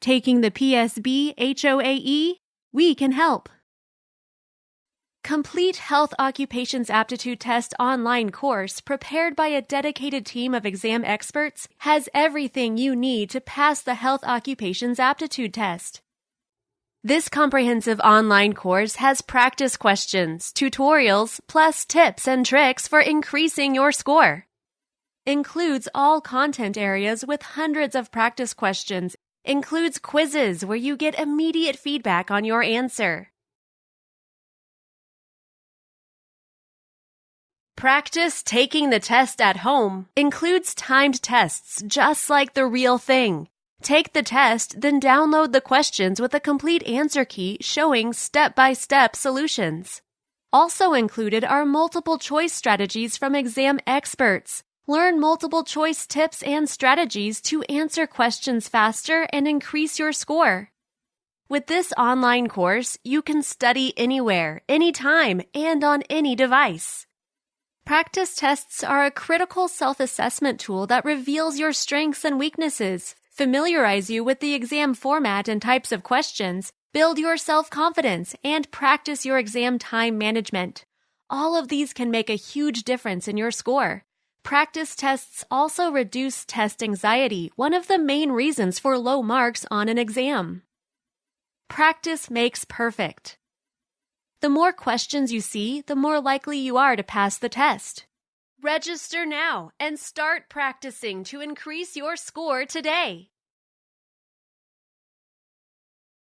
Taking the PSB HOAE? We can help. Complete Health Occupations Aptitude Test online course prepared by a dedicated team of exam experts has everything you need to pass the Health Occupations Aptitude Test. This comprehensive online course has practice questions, tutorials, plus tips and tricks for increasing your score. Includes all content areas with hundreds of practice questions. Includes quizzes where you get immediate feedback on your answer. Practice taking the test at home includes timed tests just like the real thing. Take the test, then download the questions with a complete answer key showing step-by-step solutions. Also included are multiple choice strategies from exam experts. Learn multiple choice tips and strategies to answer questions faster and increase your score. With this online course, you can study anywhere, anytime, and on any device. Practice tests are a critical self-assessment tool that reveals your strengths and weaknesses, familiarize you with the exam format and types of questions, build your self-confidence, and practice your exam time management. All of these can make a huge difference in your score. Practice tests also reduce test anxiety, one of the main reasons for low marks on an exam. Practice makes perfect. The more questions you see, the more likely you are to pass the test. Register now and start practicing to increase your score today.